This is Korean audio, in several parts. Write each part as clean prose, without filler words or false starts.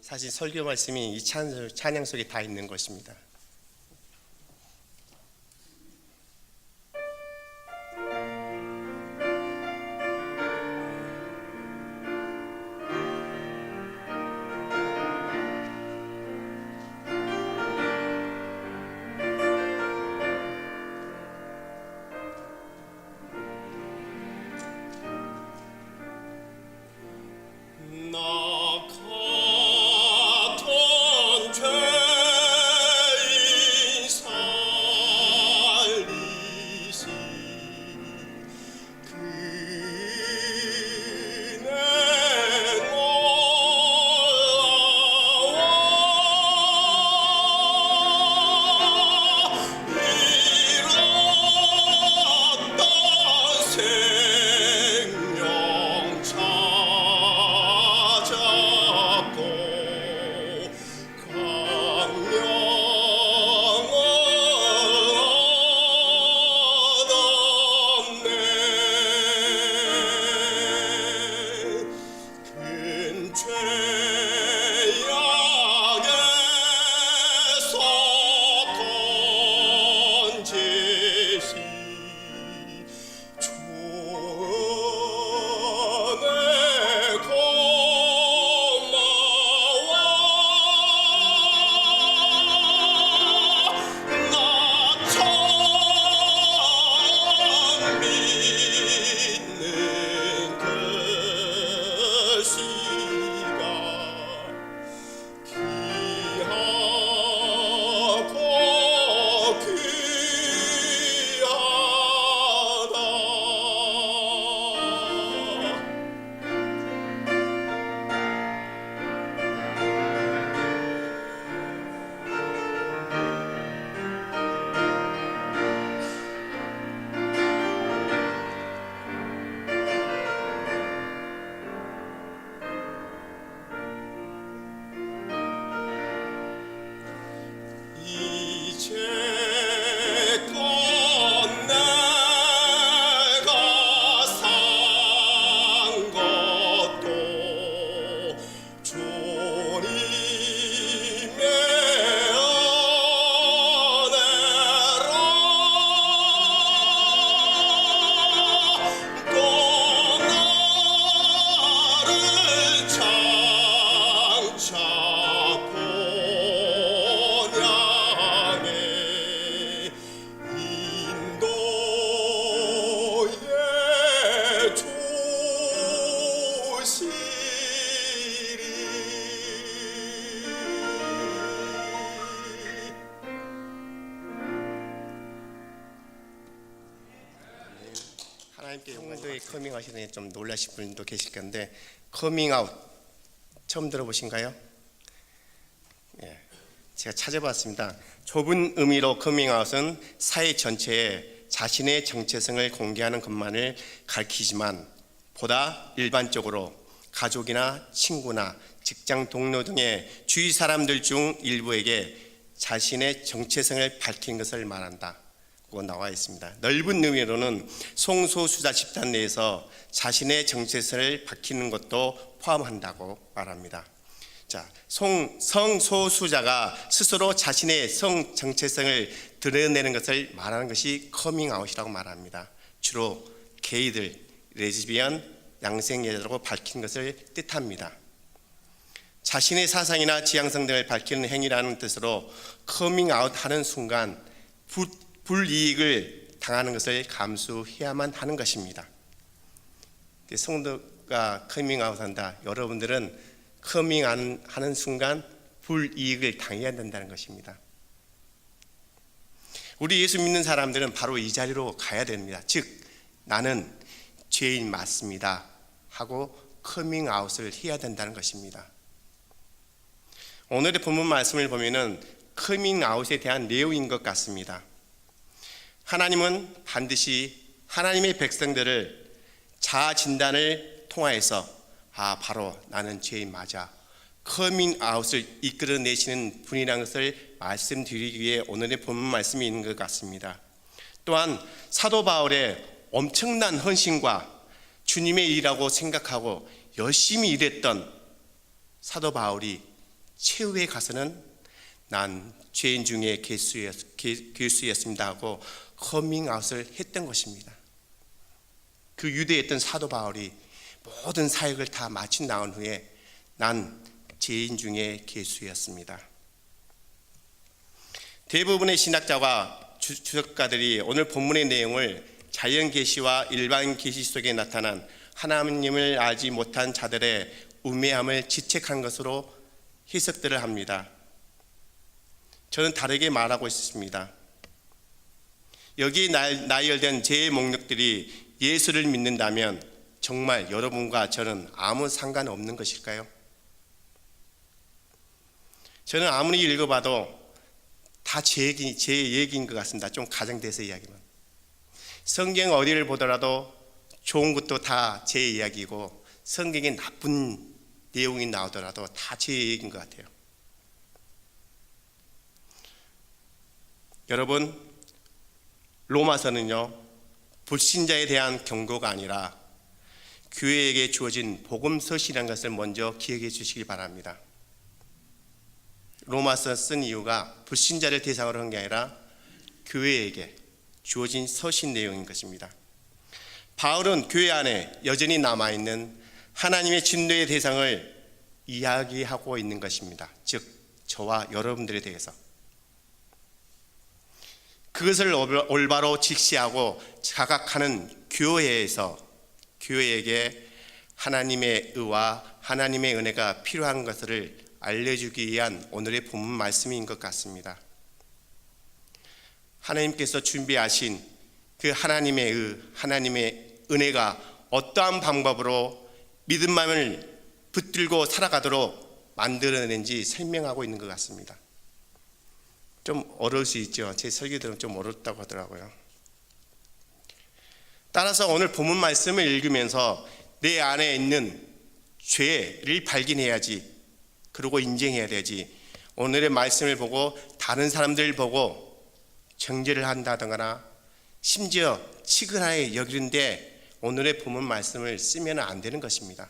사실 설교 말씀이 이 찬양 속에 다 있는 것입니다. 성도에 커밍아웃에 좀 놀라실 분도 계실 건데, 커밍아웃 처음 들어보신가요? 예, 제가 찾아봤습니다. 좁은 의미로 커밍아웃은 사회 전체에 자신의 정체성을 공개하는 것만을 가리키지만, 보다 일반적으로 가족이나 친구나 직장 동료 등의 주위 사람들 중 일부에게 자신의 정체성을 밝힌 것을 말한다 고 나와 있습니다. 넓은 의미로는 성소수자 집단 내에서 자신의 정체성을 밝히는 것도 포함한다고 말합니다. 자, 성소수자가 스스로 자신의 성 정체성을 드러내는 것을 말하는 것이 커밍아웃이라고 말합니다. 주로 게이들, 레즈비언, 양생여자라고 밝힌 것을 뜻합니다. 자신의 사상이나 지향성 등을 밝히는 행위라는 뜻으로 커밍아웃하는 순간 불이익을 당하는 것을 감수해야만 하는 것입니다. 성도가 커밍아웃한다. 여러분들은 커밍아웃하는 순간 불이익을 당해야 된다는 것입니다. 우리 예수 믿는 사람들은 바로 이 자리로 가야 됩니다. 즉, 나는 죄인 맞습니다 하고 커밍아웃을 해야 된다는 것입니다. 오늘의 본문 말씀을 보면은 커밍아웃에 대한 내용인 것 같습니다. 하나님은 반드시 하나님의 백성들을 자아 진단을 통하여서 바로 나는 죄인 맞아, 커밍아웃을 이끌어내시는 분이라는 것을 말씀드리기 위해 오늘의 본문 말씀이 있는 것 같습니다. 또한 사도 바울의 엄청난 헌신과 주님의 일이라고 생각하고 열심히 일했던 사도 바울이 최후에 가서는 난 죄인 중에 괴수였습니다 하고 커밍아웃을 했던 것입니다. 그 유대에 있던 사도 바울이 모든 사역을 다 마친 나온 후에 난 죄인 중에 괴수였습니다. 대부분의 신학자와 주석가들이 오늘 본문의 내용을 자연 계시와 일반 계시 속에 나타난 하나님을 알지 못한 자들의 우매함을 지책한 것으로 해석들을 합니다. 저는 다르게 말하고 있습니다. 여기 나열된 제 목록들이 예수를 믿는다면 정말 여러분과 저는 아무 상관없는 것일까요? 저는 아무리 읽어봐도 다 제 얘기인 것 같습니다. 좀 가정돼서 이야기만. 성경 어디를 보더라도 좋은 것도 다 제 이야기고 성경에 나쁜 내용이 나오더라도 다 제 얘기인 것 같아요. 여러분, 로마서는요, 불신자에 대한 경고가 아니라 교회에게 주어진 복음 서신이라는 것을 먼저 기억해 주시기 바랍니다. 로마서 쓴 이유가 불신자를 대상으로 한 게 아니라 교회에게 주어진 서신 내용인 것입니다. 바울은 교회 안에 여전히 남아있는 하나님의 진노의 대상을 이야기하고 있는 것입니다. 즉 저와 여러분들에 대해서 그것을 올바로 직시하고 자각하는 교회에서 교회에게 하나님의 의와 하나님의 은혜가 필요한 것을 알려주기 위한 오늘의 본문 말씀인 것 같습니다. 하나님께서 준비하신 그 하나님의 의, 하나님의 은혜가 어떠한 방법으로 믿음만을 붙들고 살아가도록 만들어낸지 설명하고 있는 것 같습니다. 좀 어려울 수 있죠. 제 설교들은 좀 어렵다고 하더라고요. 따라서 오늘 본문 말씀을 읽으면서 내 안에 있는 죄를 발견해야지, 그리고 인정해야 되지. 오늘의 말씀을 보고 다른 사람들 보고 정죄를 한다거나 심지어 치근하게 여기는데 오늘의 본문 말씀을 쓰면 안 되는 것입니다.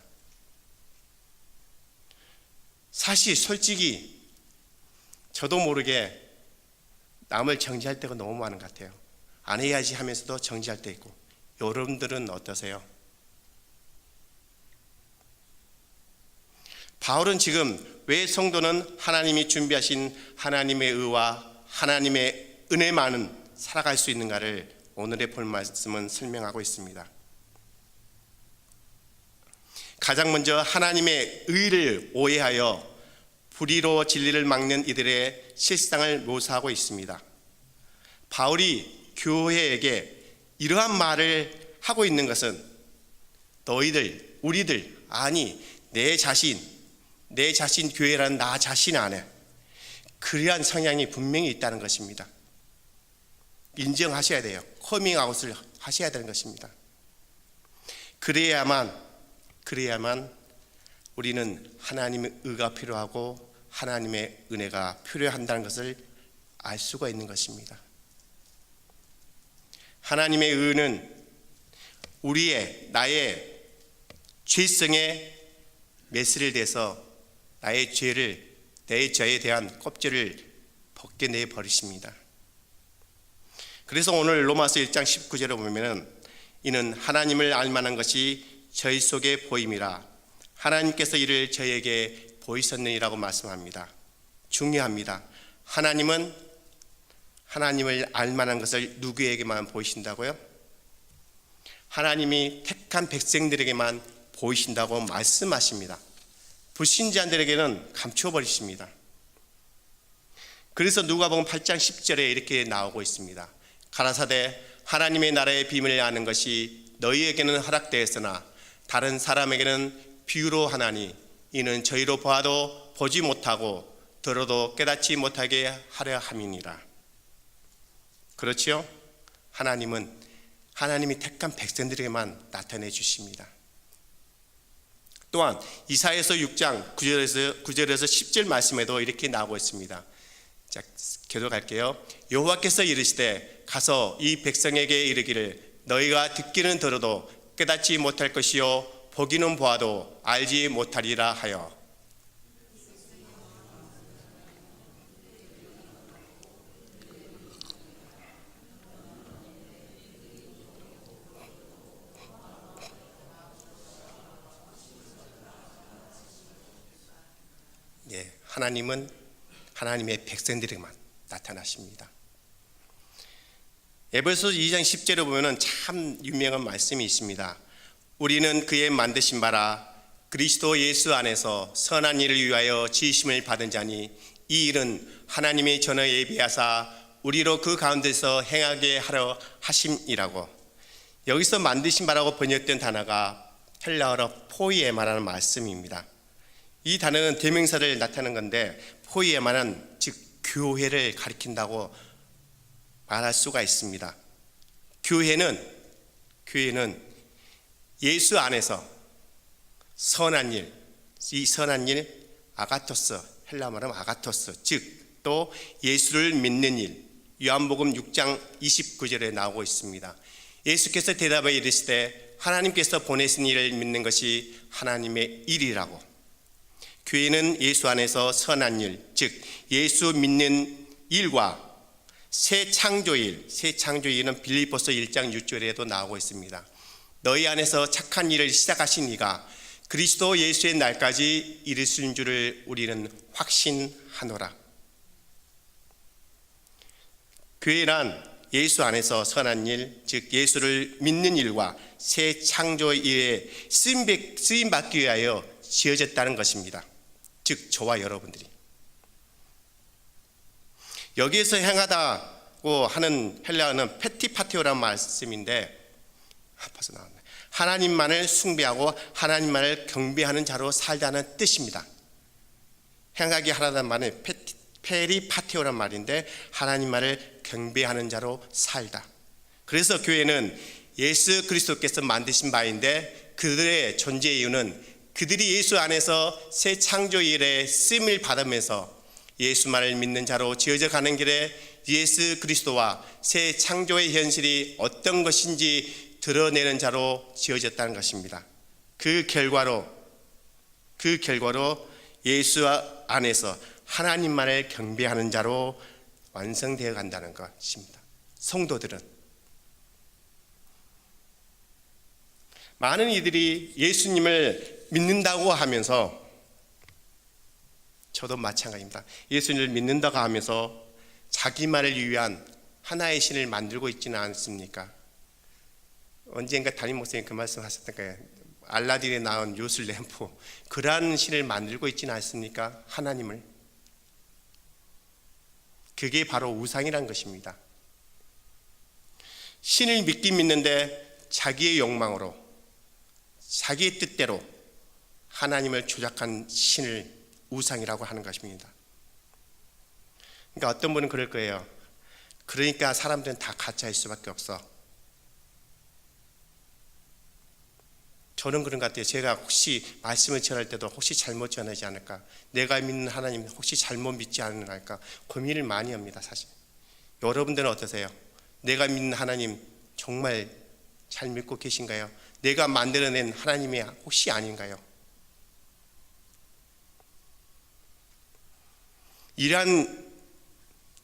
사실 솔직히 저도 모르게 남을 정죄할 때가 너무 많은 것 같아요. 안 해야지 하면서도 정죄할 때 있고. 여러분들은 어떠세요? 바울은 지금 왜 성도는 하나님이 준비하신 하나님의 의와 하나님의 은혜만은 살아갈 수 있는가를 오늘의 본 말씀은 설명하고 있습니다. 가장 먼저 하나님의 의를 오해하여 불의로 진리를 막는 이들의 실상을 묘사하고 있습니다. 바울이 교회에게 이러한 말을 하고 있는 것은 너희들, 우리들, 아니 내 자신 교회라는 나 자신 안에 그러한 성향이 분명히 있다는 것입니다. 인정하셔야 돼요. 커밍아웃을 하셔야 되는 것입니다. 그래야만 우리는 하나님의 의가 필요하고 하나님의 은혜가 필요한다는 것을 알 수가 있는 것입니다. 하나님의 의는 나의 죄성에 메스를 대서 나의 죄를, 내 죄에 대한 껍질을 벗겨내 버리십니다. 그래서 오늘 로마서 1장 19절에 보면은 이는 하나님을 알만한 것이 저희 속에 보임이라 하나님께서 이를 저에게 보이셨느니라고 말씀합니다. 중요합니다. 하나님은 하나님을 알만한 것을 누구에게만 보이신다고요? 하나님이 택한 백성들에게만 보이신다고 말씀하십니다. 불신자들에게는 감춰버리십니다. 그래서 누가복음 8장 10절에 이렇게 나오고 있습니다. 가라사대 하나님의 나라의 비밀을 아는 것이 너희에게는 허락되었으나 다른 사람에게는 비유로 하나니 이는 저희로 보아도 보지 못하고 들어도 깨닫지 못하게 하려 함이니라. 그렇지요? 하나님이 택한 백성들에게만 나타내 주십니다. 또한 이사야서 6장 9절에서 10절 말씀에도 이렇게 나오고 있습니다. 자, 계속할게요. 여호와께서 이르시되 가서 이 백성에게 이르기를 너희가 듣기는 들어도 깨닫지 못할 것이요 보기는 보아도 알지 못하리라 하여. 하나님은 하나님의 백성들에게만 나타나십니다. 에베소서 2장 10절에 보면 참 유명한 말씀이 있습니다. 우리는 그의 만드신 바라 그리스도 예수 안에서 선한 일을 위하여 지으심을 받은 자니 이 일은 하나님의 전에 예비하사 우리로 그 가운데서 행하게 하려 하심이라고. 여기서 만드신 바라고 번역된 단어가 헬라어로 포이에마라는 말씀입니다. 이 단어는 대명사를 나타내는 건데 포이에마는 즉 교회를 가리킨다고 말할 수가 있습니다. 교회는 예수 안에서 선한 일, 이 선한 일 아가토스, 헬라 말하면 아가토스, 즉 또 예수를 믿는 일, 요한복음 6장 29절에 나오고 있습니다. 예수께서 대답하여 이르시되 하나님께서 보내신 일을 믿는 것이 하나님의 일이라고. 교회는 예수 안에서 선한 일, 즉 예수 믿는 일과 새 창조일, 새 창조일은 빌립보서 1장 6절에도 나오고 있습니다. 너희 안에서 착한 일을 시작하신 이가 그리스도 예수의 날까지 이르신 줄을 우리는 확신하노라. 교회란 예수 안에서 선한 일, 즉 예수를 믿는 일과 새 창조일에 쓰임받기 위하여 지어졌다는 것입니다. 즉 저와 여러분들이 여기에서 행하다고 하는 헬라어는 페티파테오라는 말씀인데 벌써 나왔네. 하나님만을 숭배하고 하나님만을 경배하는 자로 살다는 뜻입니다. 행하기 하라는 말은 페리파테오란 말인데 하나님만을 경배하는 자로 살다. 그래서 교회는 예수 그리스도께서 만드신 바인데 그들의 존재 이유는 그들이 예수 안에서 새 창조일에 쓰임을 받으면서 예수만을 믿는 자로 지어져 가는 길에 예수 그리스도와 새 창조의 현실이 어떤 것인지 드러내는 자로 지어졌다는 것입니다. 그 결과로 예수 안에서 하나님만을 경배하는 자로 완성되어 간다는 것입니다. 성도들은 많은 이들이 예수님을 믿는다고 하면서 저도 마찬가지입니다. 예수님을 믿는다고 하면서 자기만을 위한 하나의 신을 만들고 있지는 않습니까? 언젠가 담임 목사님 그 말씀 하셨던 거예요. 알라딘에 나온 요술 램프, 그러한 신을 만들고 있지는 않습니까? 하나님을. 그게 바로 우상이란 것입니다. 신을 믿긴 믿는데 자기의 욕망으로, 자기의 뜻대로 하나님을 조작한 신을 우상이라고 하는 것입니다. 그러니까 어떤 분은 그럴 거예요. 그러니까 사람들은 다 가짜일 수밖에 없어. 저는 그런 것 같아요. 제가 혹시 말씀을 전할 때도 혹시 잘못 전하지 않을까, 내가 믿는 하나님 혹시 잘못 믿지 않을까 고민을 많이 합니다. 사실 여러분들은 어떠세요? 내가 믿는 하나님 정말 잘 믿고 계신가요? 내가 만들어낸 하나님이 혹시 아닌가요? 이러한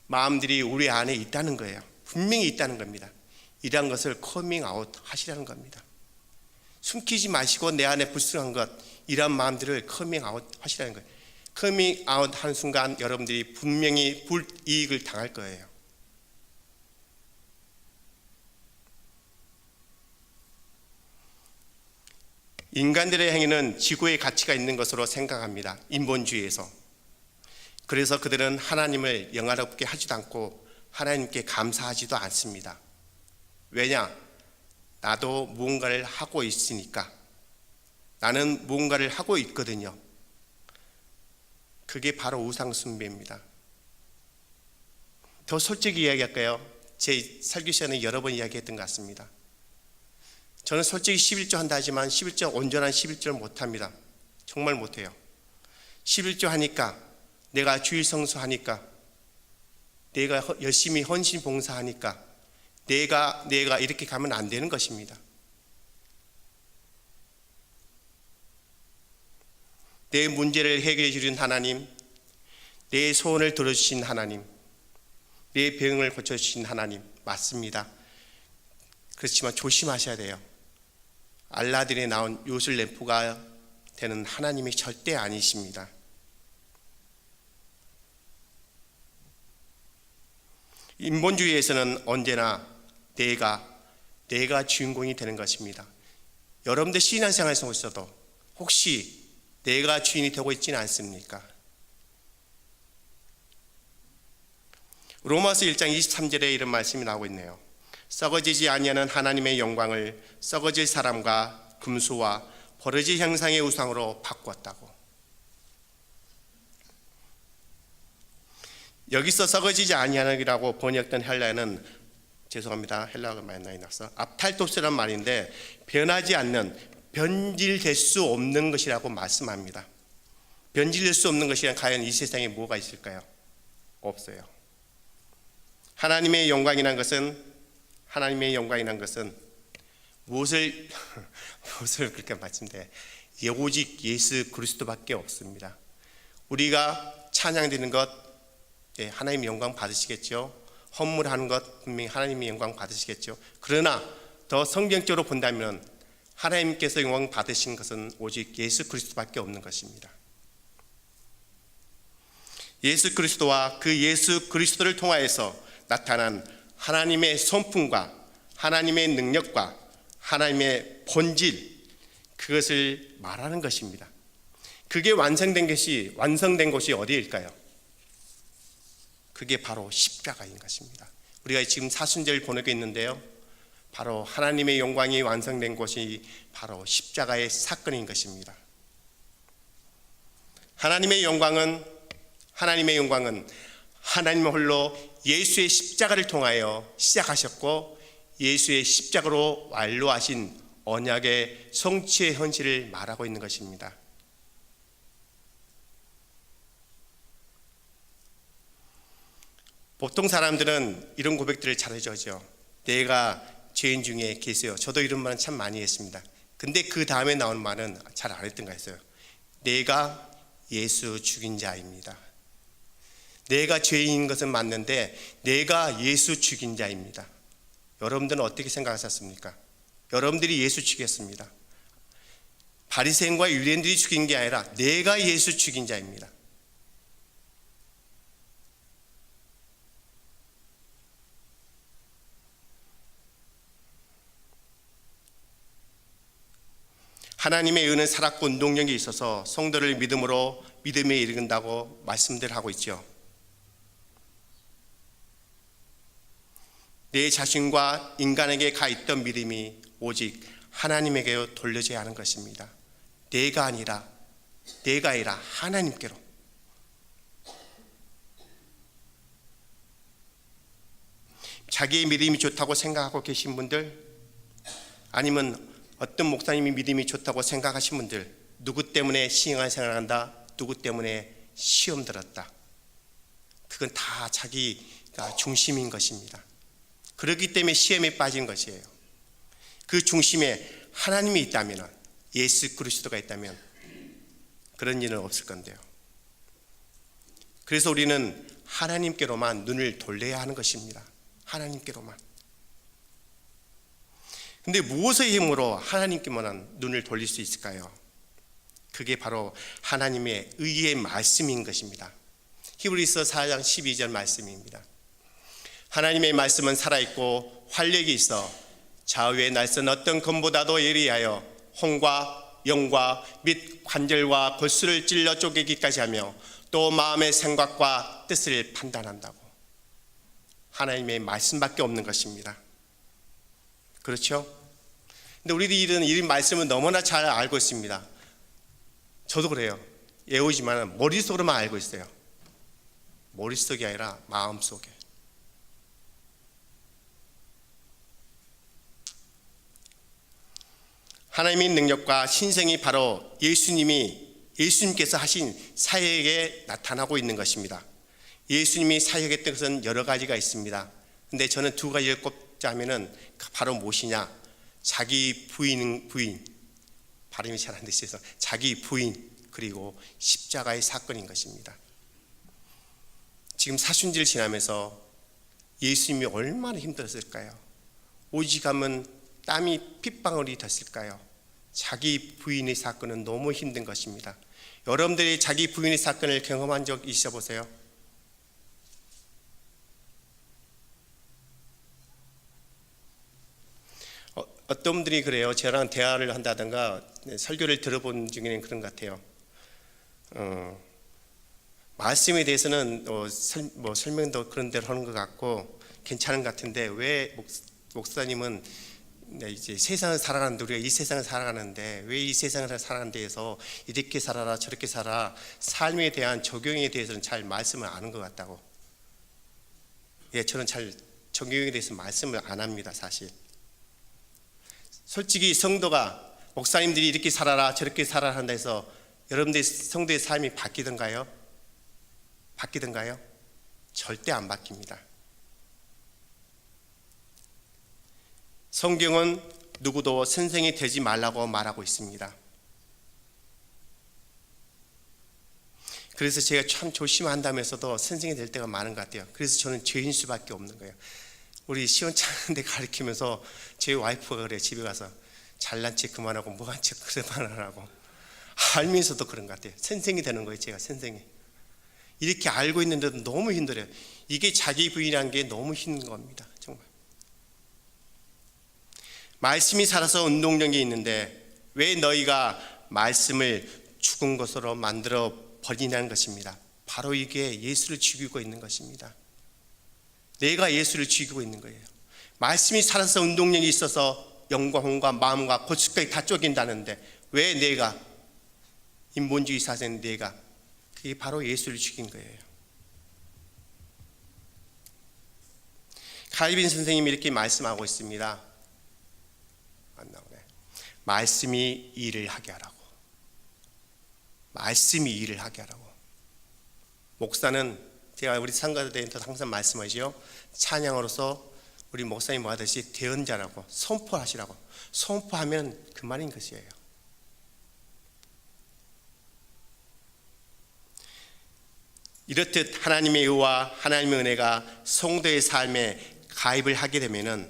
마음들이 우리 안에 있다는 거예요. 분명히 있다는 겁니다. 이러한 것을 커밍아웃 하시라는 겁니다. 숨기지 마시고 내 안에 불순한 것, 이러한 마음들을 커밍아웃 하시라는 거예요. 커밍아웃 하는 순간 여러분들이 분명히 불이익을 당할 거예요. 인간들의 행위는 지구의 가치가 있는 것으로 생각합니다. 인본주의에서. 그래서 그들은 하나님을 영화롭게 하지도 않고 하나님께 감사하지도 않습니다. 왜냐? 나도 무언가를 하고 있으니까. 나는 무언가를 하고 있거든요. 그게 바로 우상숭배입니다. 더 솔직히 이야기할까요? 제 설교 시간에 여러 번 이야기했던 것 같습니다. 저는 솔직히 11조 한다 하지만 11조, 온전한 11조를 못합니다. 정말 못해요. 11조 하니까, 내가 주일 성수하니까, 내가 열심히 헌신 봉사하니까 내가 이렇게 가면 안 되는 것입니다. 내 문제를 해결해 주신 하나님, 내 소원을 들어주신 하나님, 내 병을 고쳐주신 하나님 맞습니다. 그렇지만 조심하셔야 돼요. 알라딘에 나온 요술 램프가 되는 하나님이 절대 아니십니다. 인본주의에서는 언제나 내가 주인공이 되는 것입니다. 여러분들 신앙생활 속에서도 혹시 내가 주인이 되고 있지는 않습니까? 로마서 1장 23절에 이런 말씀이 나오고 있네요. 썩어지지 아니하는 하나님의 영광을 썩어질 사람과 금수와 버러지 형상의 우상으로 바꾸었다고. 여기서 썩어지지 아니하는이라고 번역된 헬라어는, 죄송합니다, 헬라어가 많이 나서 압탈토스란 말인데 변하지 않는, 변질될 수 없는 것이라고 말씀합니다. 변질될 수 없는 것이란 과연 이 세상에 뭐가 있을까요? 없어요. 하나님의 영광이란 것은 무엇을 그렇게 말씀드려요? 오직 예수 그리스도밖에 없습니다. 우리가 찬양드리는 것, 하나님의 영광 받으시겠죠. 헌물하는 것 분명히 하나님의 영광 받으시겠죠. 그러나 더 성경적으로 본다면 하나님께서 영광 받으신 것은 오직 예수 그리스도밖에 없는 것입니다. 예수 그리스도와 그 예수 그리스도를 통하여서 나타난 하나님의 성품과 하나님의 능력과 하나님의 본질, 그것을 말하는 것입니다. 그게 완성된 것이 어디일까요? 그게 바로 십자가인 것입니다. 우리가 지금 사순절 보내고 있는데요, 바로 하나님의 영광이 완성된 것이 바로 십자가의 사건인 것입니다. 하나님의 영광은 하나님 홀로 예수의 십자가를 통하여 시작하셨고 예수의 십자가로 완료하신 언약의 성취의 현실을 말하고 있는 것입니다. 보통 사람들은 이런 고백들을 잘 해주죠. 내가 죄인 중에 계세요. 저도 이런 말은 참 많이 했습니다. 근데 그 다음에 나온 말은 잘 안 했던 거 했어요. 내가 예수 죽인 자입니다. 내가 죄인인 것은 맞는데 내가 예수 죽인 자입니다. 여러분들은 어떻게 생각하셨습니까? 여러분들이 예수 죽였습니다. 바리새인과 유대인들이 죽인 게 아니라 내가 예수 죽인 자입니다. 하나님의 은은 살았고 운동력이 있어서 성도를 믿음에 이른다고 말씀들 하고 있죠. 내 자신과 인간에게 가 있던 믿음이 오직 하나님에게 돌려져야 하는 것입니다. 내가 아니라 하나님께로. 자기의 믿음이 좋다고 생각하고 계신 분들, 아니면 어떤 목사님이 믿음이 좋다고 생각하신 분들, 누구 때문에 신앙생활을 한다, 누구 때문에 시험 들었다, 그건 다 자기가 중심인 것입니다. 그렇기 때문에 시험에 빠진 것이에요. 그 중심에 하나님이 있다면, 예수 그리스도가 있다면 그런 일은 없을 건데요. 그래서 우리는 하나님께로만 눈을 돌려야 하는 것입니다. 하나님께로만. 근데 무엇의 힘으로 하나님께만 눈을 돌릴 수 있을까요? 그게 바로 하나님의 의의 말씀인 것입니다. 히브리서 4장 12절 말씀입니다. 하나님의 말씀은 살아있고 활력이 있어 좌우의 날선 어떤 검보다도 예리하여 혼과 영과 및 관절과 골수를 찔러 쪼개기까지 하며 또 마음의 생각과 뜻을 판단한다고. 하나님의 말씀밖에 없는 것입니다. 그렇죠? 근데 우리들은 이 말씀을 너무나 잘 알고 있습니다. 저도 그래요. 외우지만 머릿속으로만 알고 있어요. 머릿속이 아니라 마음속에. 하나님의 능력과 신성이 바로 예수님께서 하신 사역에 나타나고 있는 것입니다. 예수님이 사역했던 것은 여러 가지가 있습니다. 근데 저는 두 가지를 꼽자면은 바로 무엇이냐? 자기 부인, 발음이 잘 안 되셔서 자기 부인, 그리고 십자가의 사건인 것입니다. 지금 사순절 지나면서 예수님이 얼마나 힘들었을까요? 오직하면 땀이 핏방울이 됐을까요? 자기 부인의 사건은 너무 힘든 것입니다. 여러분들이 자기 부인의 사건을 경험한 적 있어보세요? 어떤 분들이 그래요. 저랑 대화를 한다든가 설교를 들어본 중에는 그런 것 같아요. 말씀에 대해서는 설명도 그런 대로 하는 것 같고 괜찮은 것 같은데 왜 목사님은 이제 세상을 살아가는데 우리가 이 세상을 살아가는데 왜 이 세상을 살아가는 데에서 이렇게 살아라 저렇게 살아 삶에 대한 적용에 대해서는 잘 말씀을 안 하는 것 같다고. 예, 저는 잘 적용에 대해서 말씀을 안 합니다. 사실 솔직히 성도가 목사님들이 이렇게 살아라 저렇게 살아라 한다 해서 여러분들의 성도의 삶이 바뀌던가요? 바뀌던가요? 절대 안 바뀝니다. 성경은 누구도 선생이 되지 말라고 말하고 있습니다. 그래서 제가 참 조심한다면서도 선생이 될 때가 많은 것 같아요. 그래서 저는 죄인 수밖에 없는 거예요. 우리 시원찮은데 가르치면서 제 와이프가 그래요. 집에 가서 잘난 척 그만하고 뭐한 척 그만하라고 알면서도 그런 것 같아요. 선생이 되는 거예요. 제가 선생이 이렇게 알고 있는데도 너무 힘들어요. 이게 자기 부인한 게 너무 힘든 겁니다. 정말 말씀이 살아서 운동력이 있는데 왜 너희가 말씀을 죽은 것으로 만들어 버리냐는 것입니다. 바로 이게 예수를 죽이고 있는 것입니다. 내가 예수를 죽이고 있는 거예요. 말씀이 살아서 운동력이 있어서 영과 혼과 마음과 골수까지 다 쪼갠다는데 왜 내가 인본주의 사회는 내가 그게 바로 예수를 죽인 거예요. 칼빈 선생님이 이렇게 말씀하고 있습니다. 안 나오네. 말씀이 일을 하게 하라고. 말씀이 일을 하게 하라고. 목사는 제가 우리 상가대에서 항상 말씀하시죠. 찬양으로서 우리 목사님 뭐 하듯이 대언자라고 선포하시라고. 선포하면 그 말인 것이에요. 이렇듯 하나님의 의와 하나님의 은혜가 성도의 삶에 가입을 하게 되면은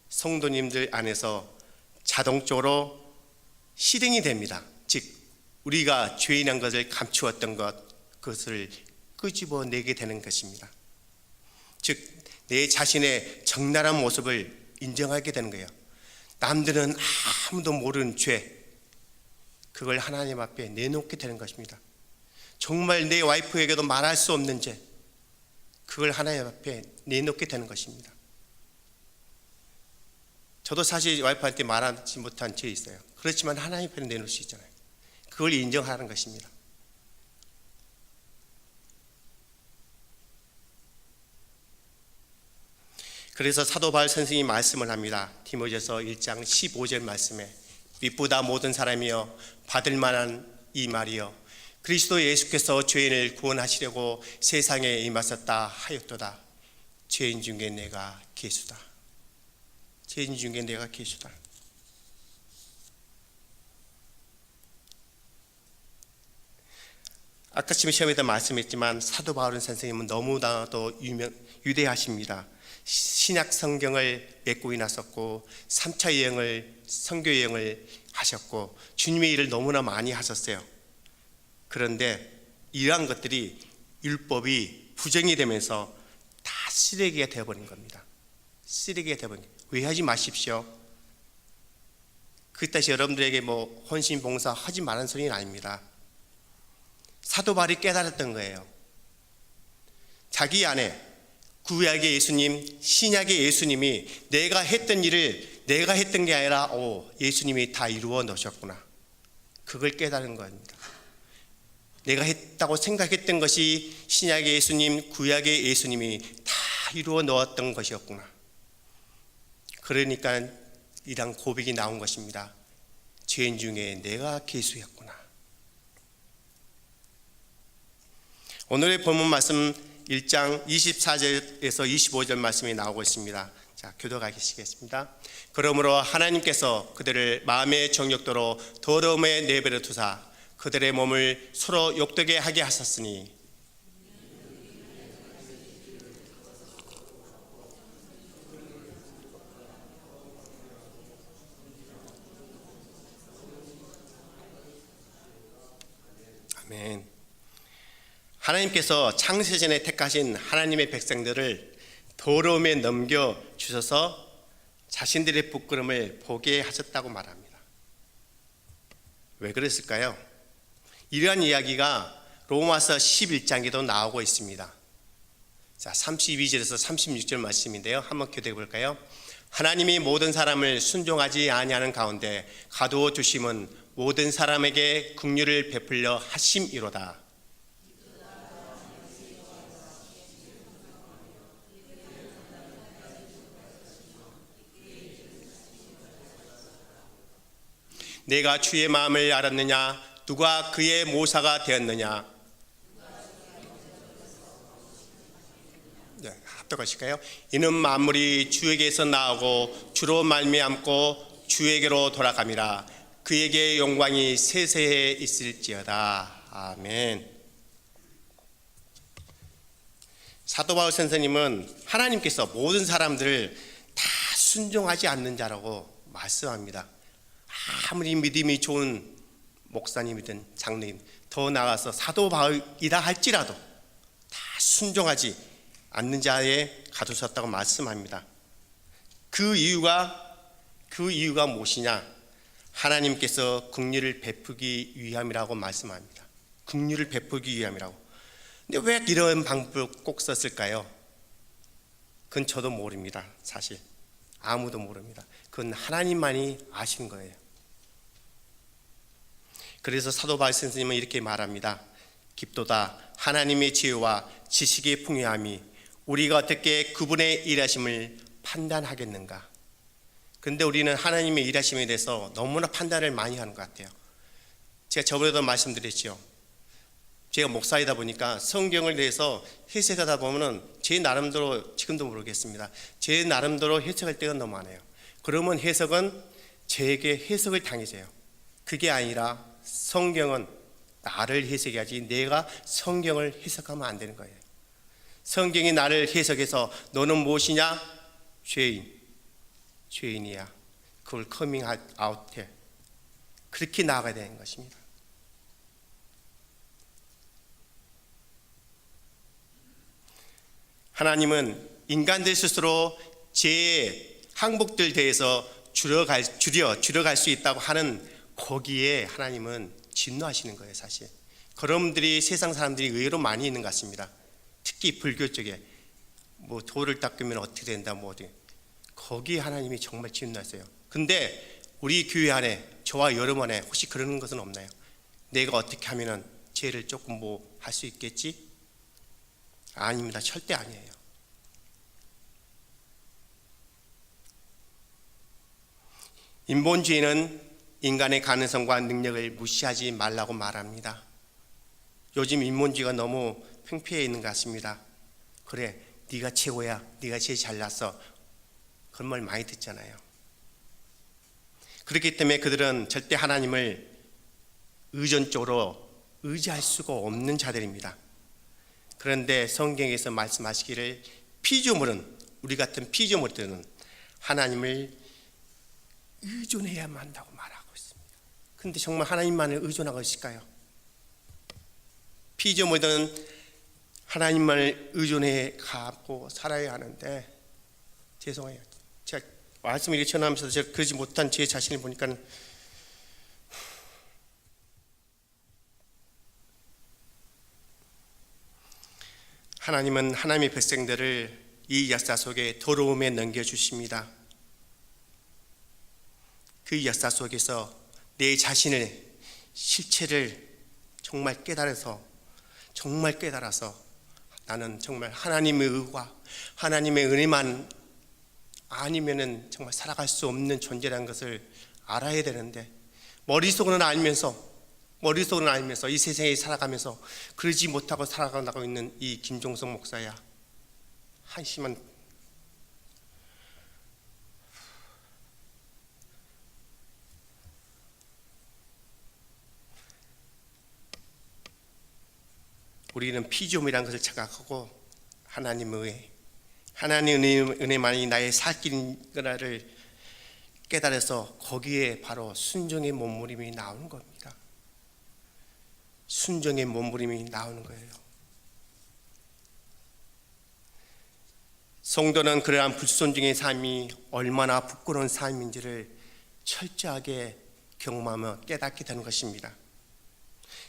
성도님들 안에서 자동적으로 실행이 됩니다. 즉 우리가 죄인한 것을 감추었던 그것을 끄집어내게 되는 것입니다. 즉 내 자신의 적나라한 모습을 인정하게 되는 거예요. 남들은 아무도 모르는 죄, 그걸 하나님 앞에 내놓게 되는 것입니다. 정말 내 와이프에게도 말할 수 없는 죄, 그걸 하나님 앞에 내놓게 되는 것입니다. 저도 사실 와이프한테 말하지 못한 죄 있어요. 그렇지만 하나님 앞에 내놓을 수 있잖아요. 그걸 인정하는 것입니다. 그래서 사도 바울 선생님이 말씀을 합니다. 디모데서 1장 15절 말씀에 믿보다 모든 사람이여 받을 만한 이 말이여 그리스도 예수께서 죄인을 구원하시려고 세상에 임하셨다 하였도다. 죄인 중에 내가 괴수다. 죄인 중에 내가 괴수다. 아까 시험에도 말씀했지만 사도 바울 선생님은 너무나도 유대하십니다. 신약 성경을 메고 나섰고 3차 여행을 선교 여행을 하셨고 주님의 일을 너무나 많이 하셨어요. 그런데 이러한 것들이 율법이 부정이 되면서 다 쓰레기가 되어버린 겁니다. 쓰레기가 되어버린 거예요. 오해하지 마십시오. 그 뜻이 여러분들에게 뭐 헌신 봉사 하지 말라는 소리는 아닙니다. 사도 바울이 깨달았던 거예요. 자기 안에 구약의 예수님, 신약의 예수님이 내가 했던 일을 내가 했던 게 아니라 예수님이 다 이루어 놓으셨구나. 그걸 깨달은 겁니다. 내가 했다고 생각했던 것이 신약의 예수님, 구약의 예수님이 다 이루어 놓았던 것이었구나. 그러니까 이런 고백이 나온 것입니다. 죄인 중에 내가 괴수였구나. 오늘의 본문 말씀 1장 24절에서 25절 말씀이 나오고 있습니다. 자, 교독하시겠습니다. 그러므로 하나님께서 그들을 마음의 정욕도로 더러움에 내버려 두사 그들의 몸을 서로 욕되게 하게 하셨으니 아멘. 하나님께서 창세전에 택하신 하나님의 백성들을 더러움에 넘겨 주셔서 자신들의 부끄러움을 보게 하셨다고 말합니다. 왜 그랬을까요? 이러한 이야기가 로마서 11장에도 나오고 있습니다. 자, 32절에서 36절 말씀인데요. 한번 교대해 볼까요? 하나님이 모든 사람을 순종하지 아니하는 가운데 가두어 주심은 모든 사람에게 긍휼을 베풀려 하심이로다. 내가 주의 마음을 알았느냐? 누가 그의 모사가 되었느냐? 네, 합독하실까요? 이는 만물이 주에게서 나오고 주로 말미암고 주에게로 돌아감이라. 그에게 영광이 세세해 있을지어다. 아멘. 사도 바울 선생님은 하나님께서 모든 사람들을 다 순종하지 않는 자라고 말씀합니다. 아무리 믿음이 좋은 목사님이든 장로님, 더 나아가서 사도 바울이다 할지라도 다 순종하지 않는 자에 가두셨다고 말씀합니다. 그 이유가 무엇이냐? 하나님께서 긍휼을 베푸기 위함이라고 말씀합니다. 긍휼을 베푸기 위함이라고. 근데 왜 이런 방법을 꼭 썼을까요? 그건 저도 모릅니다. 사실 아무도 모릅니다. 그건 하나님만이 아신 거예요. 그래서 사도 바울 선생님은 이렇게 말합니다. 깊도다 하나님의 지혜와 지식의 풍요함이 우리가 어떻게 그분의 일하심을 판단하겠는가. 그런데 우리는 하나님의 일하심에 대해서 너무나 판단을 많이 하는 것 같아요. 제가 저번에도 말씀드렸죠. 제가 목사이다 보니까 성경을 대해서 해석하다 보면은 제 나름대로, 지금도 모르겠습니다, 제 나름대로 해석할 때가 너무 많아요. 그러면 해석은 제게 해석을 당해져요. 그게 아니라 성경은 나를 해석해야지 내가 성경을 해석하면 안 되는 거예요. 성경이 나를 해석해서 너는 무엇이냐? 죄인이야. 그걸 커밍 아웃해. 그렇게 나아가야 되는 것입니다. 하나님은 인간들 스스로 죄의 항복들 대해서 줄여갈 수 있다고 하는 거기에 하나님은 진노하시는 거예요. 사실 그런 분들이 세상 사람들이 의외로 많이 있는 것 같습니다. 특히 불교 쪽에 뭐 돌을 닦으면 어떻게 된다, 뭐 어떻게, 거기에 하나님이 정말 진노하세요. 근데 우리 교회 안에, 저와 여러분 안에 혹시 그러는 것은 없나요? 내가 어떻게 하면은 죄를 조금 뭐 할 수 있겠지? 아닙니다. 절대 아니에요. 인본주의는 인간의 가능성과 능력을 무시하지 말라고 말합니다. 요즘 인본주의가 너무 팽배해 있는 것 같습니다. 그래, 네가 최고야, 네가 제일 잘났어, 그런 말 많이 듣잖아요. 그렇기 때문에 그들은 절대 하나님을 의존적으로 의지할 수가 없는 자들입니다. 그런데 성경에서 말씀하시기를 피조물은, 우리 같은 피조물들은 하나님을 의존해야만 한다고 말하고 있습니다. 그런데 정말 하나님만을 의존하고 있을까요? 피조물들은 하나님만을 의존해 갖고 살아야 하는데, 죄송해요. 제가 말씀을 이렇게 전하면서 제가 그러지 못한 제 자신을 보니까 하나님은 하나님의 백성들을 이 역사 속에 더러움에 넘겨주십니다. 그 역사 속에서 내 자신의 실체를 정말 깨달아서 나는 정말 하나님의 의와 하나님의 은혜만 아니면은 정말 살아갈 수 없는 존재라는 것을 알아야 되는데, 머릿속으로는 알면서 이 세상에 살아가면서 그러지 못하고 살아가고 있는 이 김종석 목사야, 한심한, 우리는 피조물이라는 것을 착각하고 하나님의 은혜만이 나의 살 길인 거라를 깨달아서 거기에 바로 순종의 몸부림이 나오는 겁니다. 순종의 몸부림이 나오는 거예요. 성도는 그러한 불순종의 삶이 얼마나 부끄러운 삶인지를 철저하게 경험하며 깨닫게 되는 것입니다.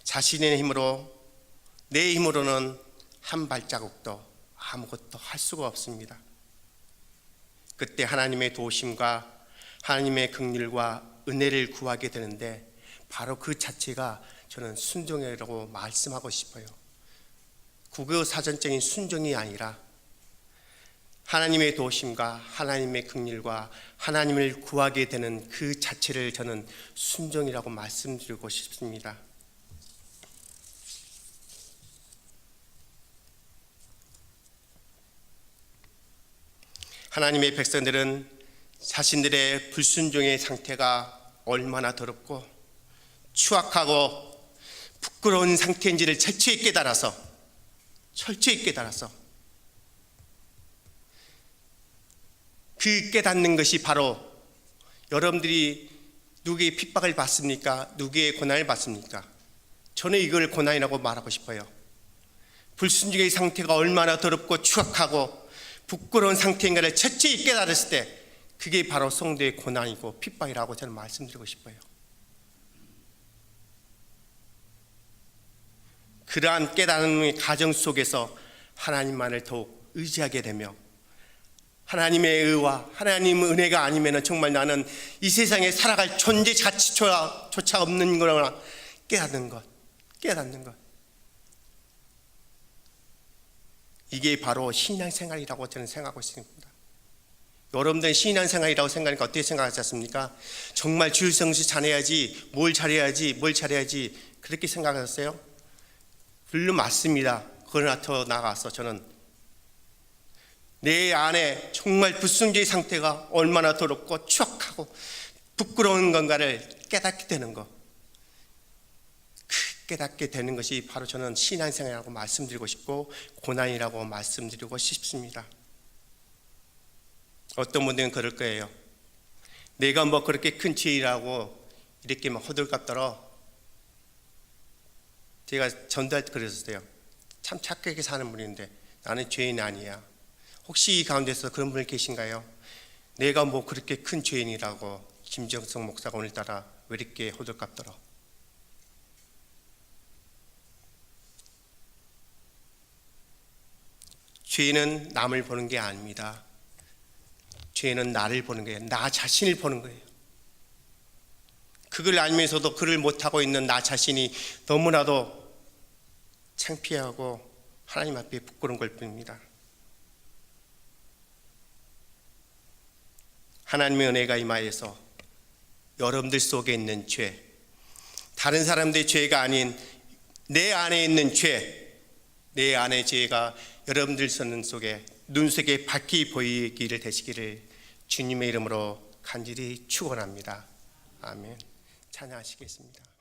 자신의 힘으로, 내 힘으로는 한 발자국도 아무것도 할 수가 없습니다. 그때 하나님의 도우심과 하나님의 긍휼과 은혜를 구하게 되는데, 바로 그 자체가 저는 순종이라고 말씀하고 싶어요. 국어사전적인 순종이 아니라 하나님의 도우심과 하나님의 긍휼과 하나님을 구하게 되는 그 자체를 저는 순종이라고 말씀드리고 싶습니다. 하나님의 백성들은 자신들의 불순종의 상태가 얼마나 더럽고 추악하고 부끄러운 상태인지를 철저히 깨달아서 그 깨닫는 것이 바로, 여러분들이 누구의 핍박을 받습니까? 누구의 고난을 받습니까? 저는 이걸 고난이라고 말하고 싶어요. 불순종의 상태가 얼마나 더럽고 추악하고 부끄러운 상태인가를 철저히 깨달았을 때, 그게 바로 성도의 고난이고 핍박이라고 저는 말씀드리고 싶어요. 그러한 깨달음의 과정 속에서 하나님만을 더욱 의지하게 되며, 하나님의 의와 하나님의 은혜가 아니면 정말 나는 이 세상에 살아갈 존재 자체조차 없는 거나 깨닫는 것. 이게 바로 신앙생활이라고 저는 생각하고 있습니다. 여러분들은 신앙생활이라고 생각하니까 어떻게 생각하셨습니까? 정말 주일 성수 잘해야지, 뭘 잘해야지 그렇게 생각하셨어요? 물론 맞습니다. 그러나 더 나아가서 저는 내 안에 정말 불순종의 상태가 얼마나 더럽고 추악하고 부끄러운 건가를 깨닫게 되는 것, 깨닫게 되는 것이 바로 저는 신앙생활이라고 말씀드리고 싶고 고난이라고 말씀드리고 싶습니다. 어떤 분들은 그럴 거예요. 내가 뭐 그렇게 큰 죄라고 이렇게 막 호들갑 떨어. 제가 전달 그랬었어요. 참 착하게 사는 분인데 나는 죄인 아니야. 혹시 이 가운데서 그런 분 계신가요? 내가 뭐 그렇게 큰 죄인이라고 김정성 목사가 오늘따라 왜 이렇게 호들갑 떨어? 죄는 남을 보는 게 아닙니다. 죄는 나를 보는 거예요. 나 자신을 보는 거예요. 그걸 알면서도 그를 못하고 있는 나 자신이 너무나도 창피하고 하나님 앞에 부끄러운 걸 뿐입니다. 하나님의 은혜가 임하여서 여러분들 속에 있는 죄, 다른 사람들의 죄가 아닌 내 안에 있는 죄, 내 안의 죄가 여러분들 눈 속에 밝히 보이기를 되시기를 주님의 이름으로 간절히 축원합니다. 아멘. 찬양하시겠습니다.